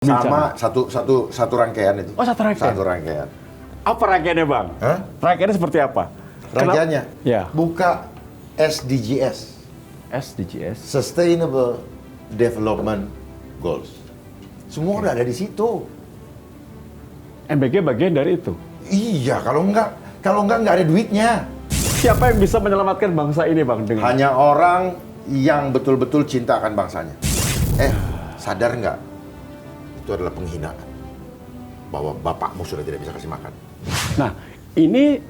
Sama satu rangkaian itu. Oh, satu rangkaian. Satu rangkaian. Apa rangkaiannya, Bang? Hah? Rangkaiannya seperti apa? Rangkaiannya? Ya. Buka SDGs. SDGs. Sustainable Development Goals. Semua udah ada di situ. MBG bagian dari itu. Iya, kalau enggak ada duitnya. Siapa yang bisa menyelamatkan bangsa ini, Bang? Dengan Hanya orang yang betul-betul cinta akan bangsanya. Sadar nggak? Itu adalah penghinaan. Bahwa bapakmu sudah tidak bisa kasih makan. Nah, ini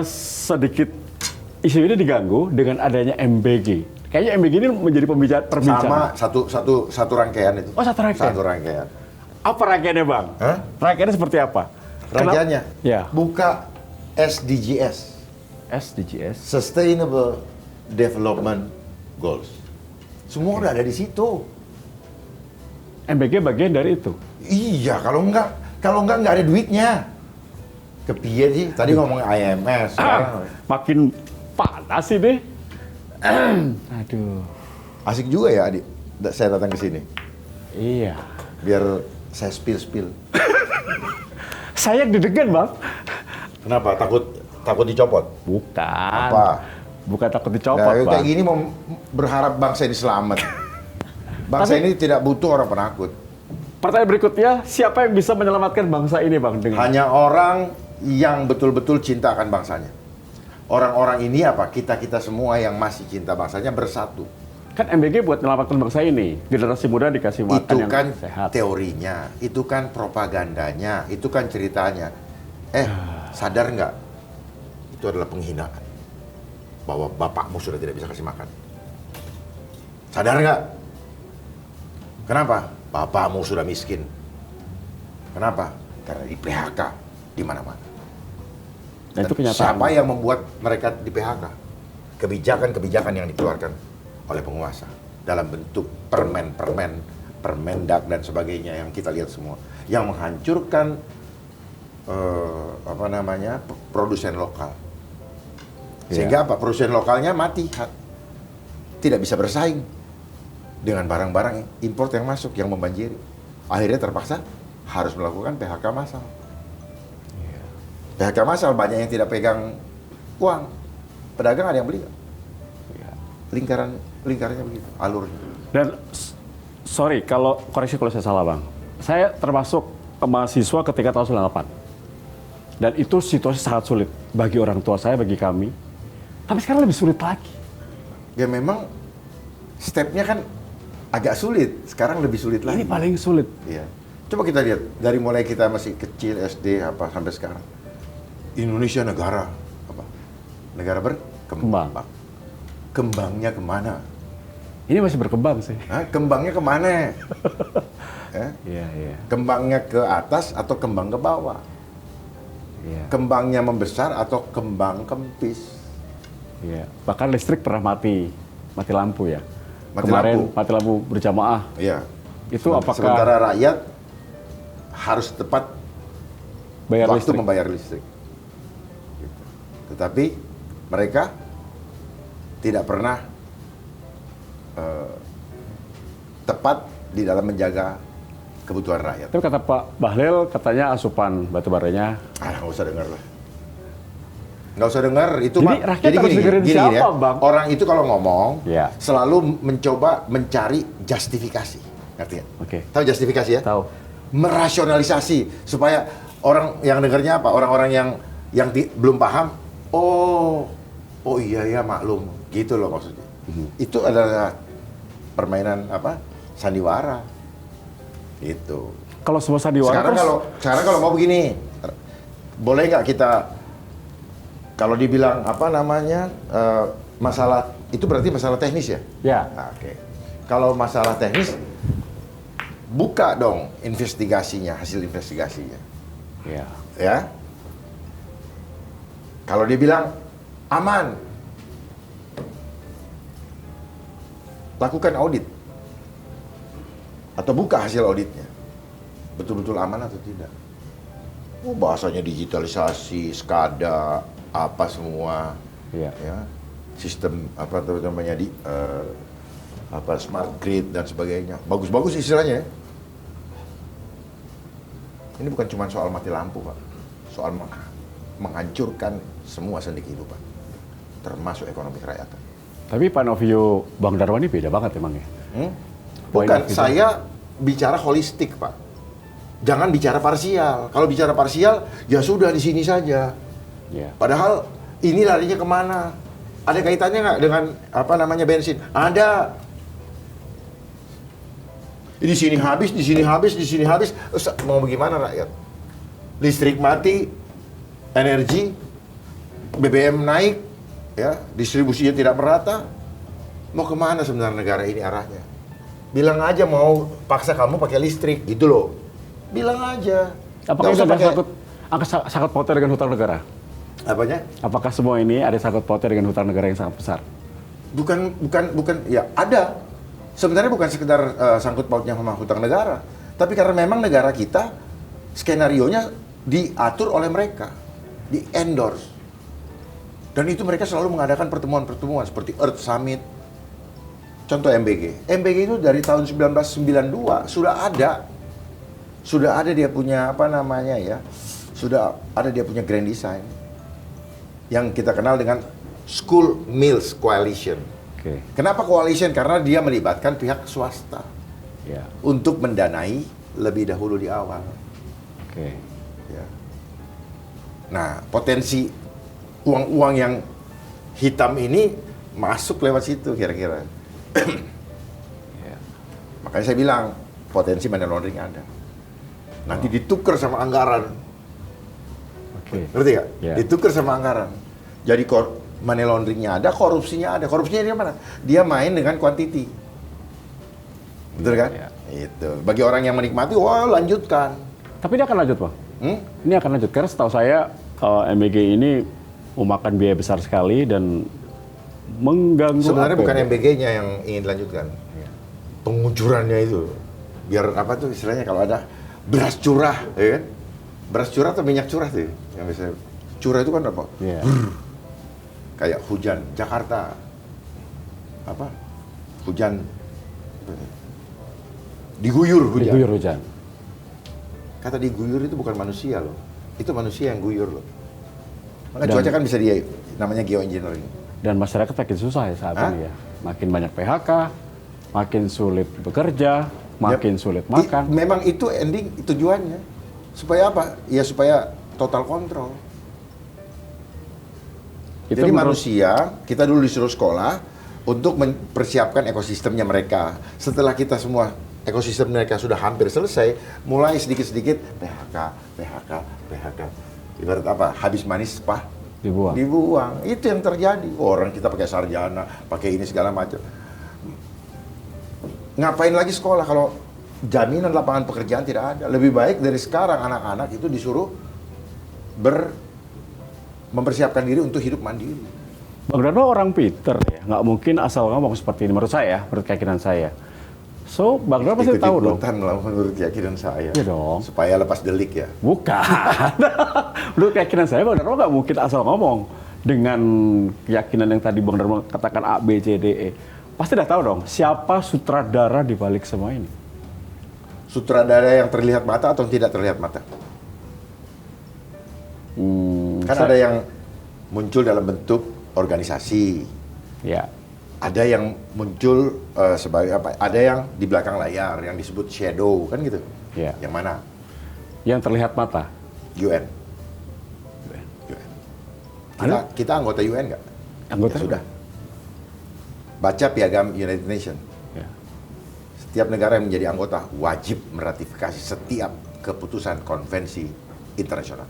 sedikit isu ini diganggu dengan adanya MBG. Kayaknya MBG ini menjadi perbincangan. Sama satu rangkaian itu. Oh, satu rangkaian. Satu rangkaian. Apa rangkaiannya, Bang? Hah? Rangkaiannya seperti apa? Rangkaiannya? Ya. Buka SDGs. SDGs. Sustainable Development Goals. Semua udah ada di situ. MBG bagian dari itu. Iya, kalau enggak ada duitnya. Kepiye sih? Tadi ngomong IMS. Makin panas ini. Aduh. Asik juga ya, Adik. Saya datang ke sini. Iya. Biar saya spill. Saya deg-degan, Bang. Kenapa? Takut dicopot? Bukan. Apa? Bukan takut dicopot, Nah, Bang. kayak gini mau berharap bangsa ini selamat. Bangsa ini tidak butuh orang penakut. Pertanyaan berikutnya, siapa yang bisa menyelamatkan bangsa ini, Bang? Dengan Hanya orang yang betul-betul cinta akan bangsanya. Orang-orang ini apa? Kita semua yang masih cinta bangsanya bersatu. Kan MBG buat menyelamatkan bangsa ini. Generasi muda dikasih makan Itu yang kan sehat. teorinya, itu kan propagandanya, itu kan ceritanya. Sadar nggak? Itu adalah penghinaan. Bahwa bapakmu sudah tidak bisa kasih makan. Sadar nggak? Kenapa? Bapakmu sudah miskin. Kenapa? Karena di PHK di mana-mana. Dan itu kenyataan. Siapa yang membuat mereka di PHK? Kebijakan-kebijakan yang dikeluarkan oleh penguasa dalam bentuk permen-permen, permendak dan sebagainya yang kita lihat semua, yang menghancurkan produsen lokal. Sehingga apa? Produsen lokalnya mati, tidak bisa bersaing dengan barang-barang impor yang masuk yang membanjiri. Akhirnya terpaksa harus melakukan PHK massal. PHK massal, banyak yang tidak pegang uang. Pedagang ada yang beli. Lingkarannya begitu, alurnya. Dan sorry kalau koreksi kalau saya salah, Bang. Saya termasuk mahasiswa ketika tahun 98. Dan itu situasi sangat sulit bagi orang tua saya, bagi kami. Tapi sekarang lebih sulit lagi. Ya memang stepnya kan agak sulit, sekarang lebih sulit lagi. Ini paling sulit. Iya. Coba kita lihat dari mulai kita masih kecil SD sampai sekarang. Indonesia negara apa? Negara berkembang. Kembangnya kemana? Ini masih berkembang sih. Kembangnya kemana? Iya. Kembangnya ke atas atau kembang ke bawah? Iya. Kembangnya membesar atau kembang kempis? Iya. Bahkan listrik pernah mati lampu ya. Mati Kemarin lampu. mati lampu berjamaah. Iya. Itu apakah sementara rakyat harus tepat bayar waktu listrik? membayar listrik. Gitu. Tetapi mereka tidak pernah tepat di dalam menjaga kebutuhan rakyat. Tapi kata Pak Bahlil, katanya asupan batubaranya. Nggak usah dengar lah. Nggak usah dengar, itu Jadi rakyat harus dengerin gini siapa, ya. Bang? Orang itu kalau ngomong, Ya. selalu mencoba mencari justifikasi. Ngerti ya? Oke. Tahu justifikasi ya? Tahu. Merasionalisasi supaya orang yang dengarnya apa? Orang-orang yang belum paham, oh iya maklum, gitu loh maksudnya. Itu adalah permainan apa? Sandiwara. Itu. Kalau semua sandiwara Sekarang kalau mau begini, boleh nggak kita kalau dibilang apa namanya masalah itu berarti masalah teknis ya? Ya. Nah, oke. Kalau masalah teknis, buka dong investigasinya, hasil investigasinya. Ya. Ya. Kalau dia bilang aman, lakukan audit. Atau buka hasil auditnya. Betul-betul aman atau tidak. Bahasanya digitalisasi, SCADA, apa semua. Iya. Ya. Sistem apa namanya smart grid dan sebagainya. Bagus-bagus istilahnya ya. Ini bukan cuma soal mati lampu, Pak. Soal menghancurkan semua sendi kehidupan, termasuk ekonomi kerakyatan. Tapi point of view Bang Darwan ini beda banget emang ya? Point Bukan, of view saya bicara holistik, Pak. Jangan bicara parsial. Kalau bicara parsial, ya sudah di sini saja. Ya. Padahal ini larinya kemana? Ada kaitannya nggak dengan apa namanya bensin? Ada. Di sini habis, di sini habis, di sini habis. Terus mau bagaimana rakyat? Listrik mati, energi, BBM naik, ya, distribusinya tidak merata. Mau kemana sebenarnya negara ini arahnya? Bilang aja mau paksa kamu pakai listrik, gitu loh. Bilang aja. Apakah Nggak usah ada pakai- sangkut pautnya dengan hutang negara? Apanya? Apakah semua ini ada sangkut pautnya dengan hutang negara yang sangat besar? Bukan, ya ada. Sebenarnya bukan sekedar sangkut pautnya sama hutang negara, tapi karena memang negara kita skenarionya diatur oleh mereka, di endorse. Dan itu mereka selalu mengadakan pertemuan-pertemuan seperti Earth Summit. Contoh MBG. MBG itu dari tahun 1992 sudah ada dia punya apa namanya ya, sudah ada dia punya grand design yang kita kenal dengan School Meals Coalition. Oke. Kenapa coalition? Karena dia melibatkan pihak swasta Ya. untuk mendanai lebih dahulu di awal. Oke. Ya. Nah, potensi uang-uang yang hitam ini masuk lewat situ kira-kira. Ya. Makanya saya bilang potensi money laundering ada. Nanti ditukar sama anggaran, Oke. ngerti nggak? Ya. Ditukar sama anggaran. Jadi money launderingnya ada, korupsinya ada. Korupsinya dia mana? Dia main dengan quantity. Betul kan? Ya. Itu. Bagi orang yang menikmati, wah lanjutkan. Tapi dia akan lanjut, Bang. Hmm? Ini akan lanjut karena setahu saya MBG ini memakan biaya besar sekali dan mengganggu. Sebenarnya apa bukan ya? MBG-nya yang ingin dilanjutkan. Pengucurannya itu. Biar apa tuh istilahnya kalau ada beras curah, ya kan? Beras curah atau minyak curah tuh yang biasa. Curah itu kan apa? Iya. Kayak hujan Jakarta. Apa? Hujan diguyur hujan. Diguyur hujan. Kata diguyur itu bukan manusia loh. Itu manusia yang guyur loh. Maka Dan- cuaca kan bisa dia namanya geoengineering. Dan masyarakat makin susah ya saat Hah? ini ya. Makin banyak PHK, makin sulit bekerja, makin sulit makan. Memang itu ending tujuannya. Supaya apa? Ya supaya total kontrol. Itu Jadi menurut- manusia, kita dulu disuruh sekolah untuk mempersiapkan ekosistemnya mereka. Setelah kita semua ekosistem mereka sudah hampir selesai, mulai sedikit-sedikit PHK. Ibarat apa? Habis manis, Pak. Dibuang. Dibuang. Itu yang terjadi. Orang kita pakai sarjana, pakai ini segala macam. Ngapain lagi sekolah kalau jaminan lapangan pekerjaan tidak ada? Lebih baik dari sekarang anak-anak itu disuruh mempersiapkan diri untuk hidup mandiri. Bang Darmo orang pinter ya, nggak mungkin asal ngomong seperti ini menurut saya, menurut keyakinan saya. So, Bang Darmo pasti tahu dong. Ikut-ikutan lah menurut keyakinan saya. Iya dong. Supaya lepas delik ya. Bukan. Menurut keyakinan saya, Bang Darmo nggak mungkin asal ngomong dengan keyakinan yang tadi Bang Darmo katakan A, B, C, D, E. Pasti udah tahu dong siapa sutradara di balik semua ini. Sutradara yang terlihat mata atau tidak terlihat mata? Kan ada yang muncul dalam bentuk organisasi, Ya, ada yang muncul sebagai apa? Ada yang di belakang layar yang disebut shadow, kan gitu. ya. Yang mana? Yang terlihat mata. UN. Kita anggota UN nggak? Anggota Ya sudah. Baca piagam United Nations. Ya. Setiap negara yang menjadi anggota wajib meratifikasi setiap keputusan konvensi internasional.